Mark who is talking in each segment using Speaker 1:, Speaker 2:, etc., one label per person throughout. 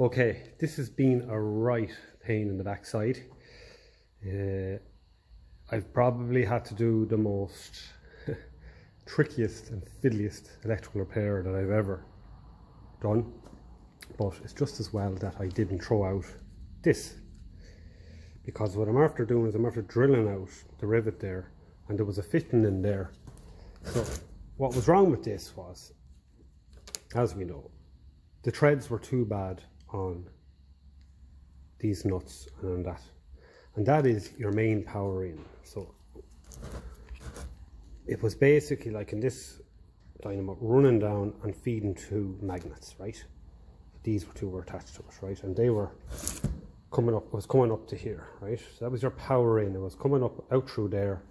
Speaker 1: Okay, this has been a right pain in the backside. I've probably had to do the most trickiest and fiddliest electrical repair that I've ever done, but it's just as well that I didn't throw out this, because what I'm after doing is I'm after drilling out the rivet there, and there was a fitting in there. So what was wrong with this was, as we know, the threads were too bad on these nuts and on that, and that is your main power in. So it was basically like in this dynamo running down and feeding two magnets, right? These two were attached to it, right? And they were coming up, it was coming up to here, right? So that was your power in. It was coming up out through there,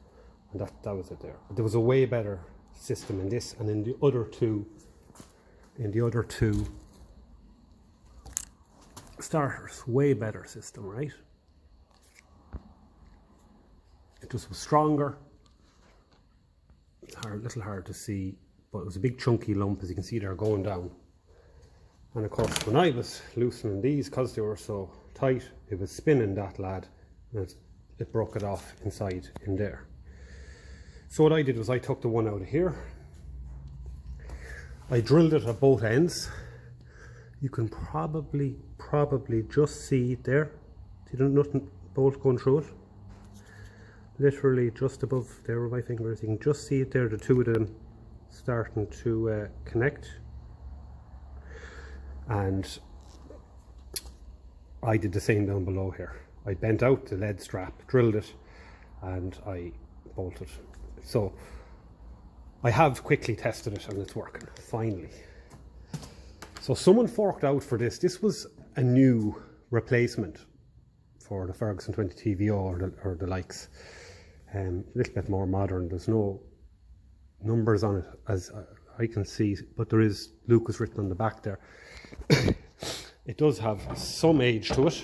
Speaker 1: and that was it there. But there was a way better system in this, and in the other two starters, way better system, right? It just was stronger. It's a little hard to see, but it was a big chunky lump, as you can see there, going down. And of course, when I was loosening these, because they were so tight, it was spinning that lad, and it broke it off inside in there. So what I did was I took the one out of here, I drilled it at both ends. You can probably just see it there. See the nut and bolt going through it? Literally just above there with my fingers. You can just see it there, the two of them starting to connect. And I did the same down below here. I bent out the lead strap, drilled it, and I bolted. So I have quickly tested it and it's working, finally. So someone forked out for this. This was a new replacement for the Ferguson 20 TVO or the likes. A little bit more modern. There's no numbers on it as I can see, but there is Lucas written on the back there. It does have some age to it,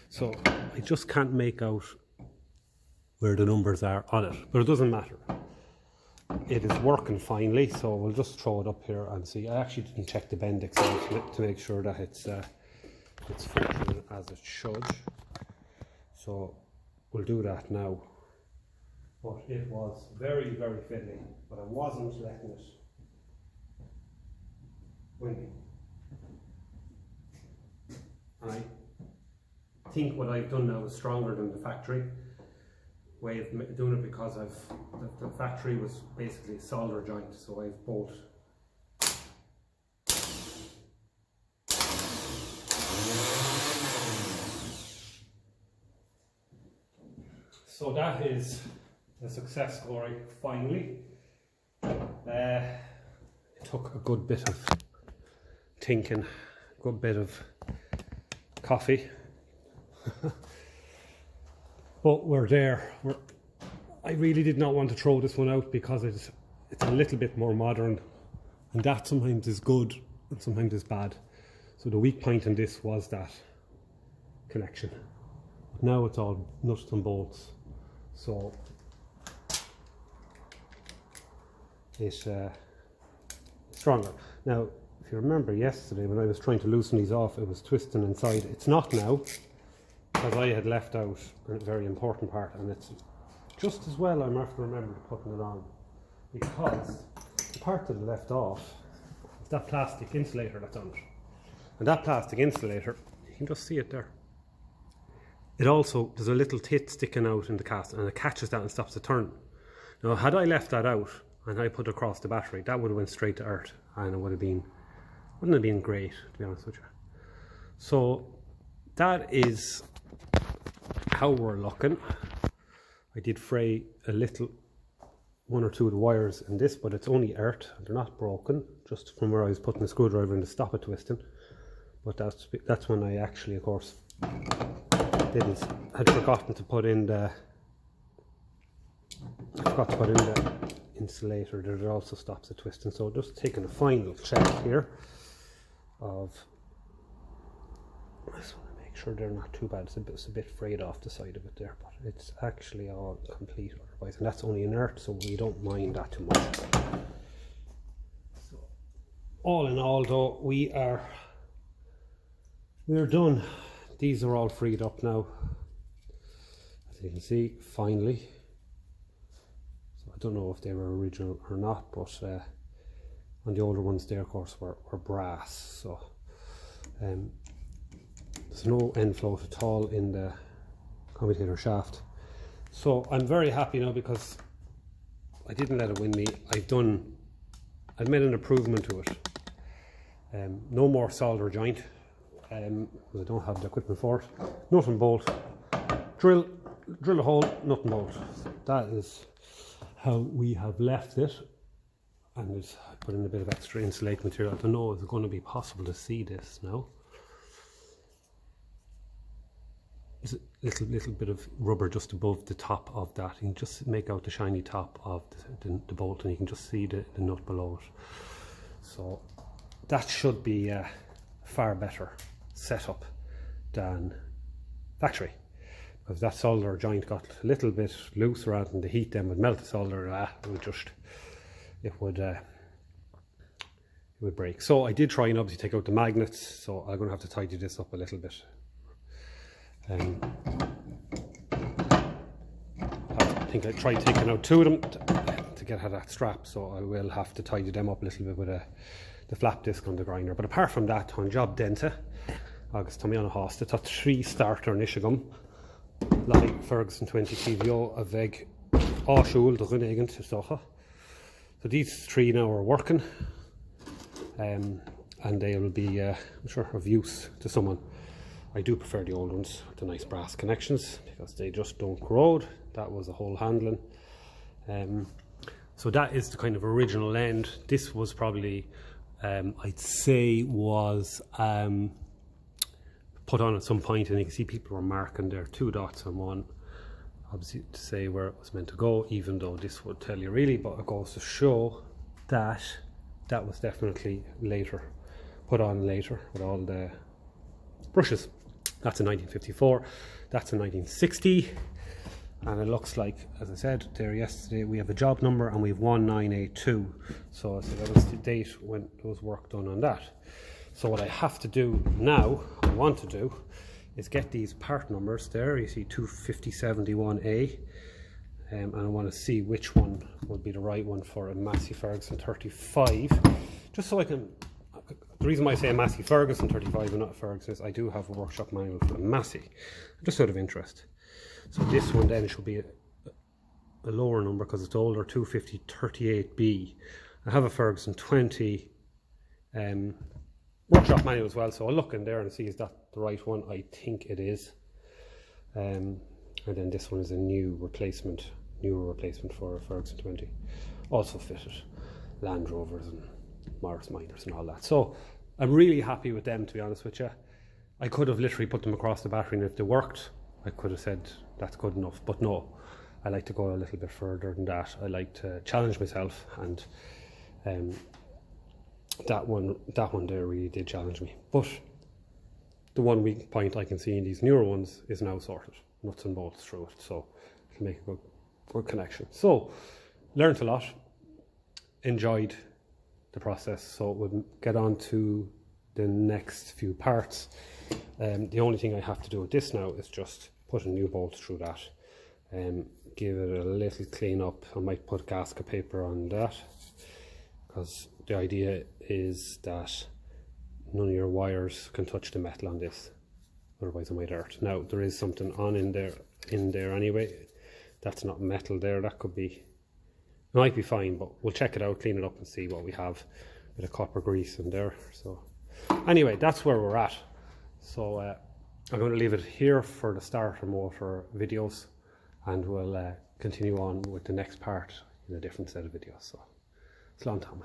Speaker 1: so I just can't make out where the numbers are on it, but it doesn't matter. It is working finely, so we'll just throw it up here and see. I actually didn't check the Bendix to make sure that it's functioning as it should, so we'll do that now. But it was very, very fiddly, but I wasn't letting it win me. And I think what I've done now is stronger than the factory way of doing it, because the factory was basically a solder joint, so I've bolted. So that is a success story, finally. It took a good bit of thinking, a good bit of coffee. But we're there. I really did not want to throw this one out because it's a little bit more modern, and that sometimes is good and sometimes is bad. So the weak point in this was that connection. But now it's all nuts and bolts, so it's stronger. Now, if you remember yesterday when I was trying to loosen these off, it was twisting inside. It's not now, because I had left out a very important part, and it's just as well I'm after remembering putting it on, because the part that I left off is that plastic insulator that's on it. And that plastic insulator, you can just see it there. It also, there's a little tit sticking out in the cast, and it catches that and stops the turn. Now, had I left that out and I put it across the battery, that would have went straight to earth, and it wouldn't have been great, to be honest with you. So that is how we're looking. I did fray a little, one or two of the wires in this, but it's only earth, they're not broken, just from where I was putting the screwdriver in to stop it twisting. But that's when I actually, of course, had forgotten to put in the insulator that also stops the twisting. So just taking a final check here of, I just want to make sure they're not too bad. It's a bit frayed off the side of it there, but it's actually all complete otherwise, and that's only inert, so we don't mind that too much. So all in all though, we are We're done. These are all freed up now, as you can see, finally. So I don't know if they were original or not, but on the older ones they of course were brass, so there's no end float at all in the commutator shaft. So I'm very happy now because I didn't let it win me. I've made an improvement to it. No more solder joint, because I don't have the equipment for it. Nut and bolt, drill a hole, nut and bolt. That is how we have left it. And it's put in a bit of extra insulate material. I don't know if it's going to be possible to see this now. There's a little bit of rubber just above the top of that. You can just make out the shiny top of the bolt, and you can just see the nut below it. So that should be a far better setup than factory, because that solder joint got a little bit loose around, and the heat then would melt the solder. It would break. So I did try and obviously take out the magnets, so I'm going to have to tidy this up a little bit. I think I tried taking out two of them to get at that strap, so I will have to tidy them up a little bit with the flap disc on the grinder. But apart from that, on job dente, agus tá mé an hásta, tá 3 starter in Ishigum, like Ferguson 20 TVO a veg áisiúil do ghine aigen to socha. So these 3 now are working, and they will be, I'm sure, of use to someone. I do prefer the old ones with the nice brass connections because they just don't corrode. That was the whole handling. So that is the kind of original end. This was probably, I'd say, was put on at some point, and you can see people were marking there 2 dots on one, obviously to say where it was meant to go, even though this would tell you really, but it goes to show that that was definitely later, put on later with all the brushes. That's in 1954, that's in 1960, and it looks like, as I said there yesterday, we have a job number and we have 1982, so that was the date when there was work done on that. So what I have to do now, I want to do, is get these part numbers there. You see 25071A, and I want to see which one would be the right one for a Massey Ferguson 35, just so I can. The reason why I say a Massey Ferguson 35 and not a Ferguson is I do have a workshop manual for a Massey, just out of interest. So this one then should be a lower number because it's older, 25038B. I have a Ferguson 20 workshop manual as well, so I'll look in there and see is that the right one. I think it is. And then this one is a newer replacement for a Ferguson 20, also fitted Land Rovers and Morris Minors and all that. So I'm really happy with them, to be honest with you. I could have literally put them across the battery, and if they worked I could have said that's good enough, but no, I like to go a little bit further than that. I like to challenge myself, and that one there really did challenge me. But the one weak point I can see in these newer ones is now sorted, nuts and bolts through it, so it'll make a good connection. So learned a lot, enjoyed the process, so we'll get on to the next few parts. The only thing I have to do with this now is just put a new bolt through that, give it a little clean up. I might put gasket paper on that, because the idea is that none of your wires can touch the metal on this, otherwise it might hurt. Now there is something on in there anyway. That's not metal there, that could be, it might be fine, but we'll check it out, clean it up and see what we have. Bit of copper grease in there. So anyway, that's where we're at. So I'm going to leave it here for the starter motor videos, and we'll continue on with the next part in a different set of videos. So it's long time.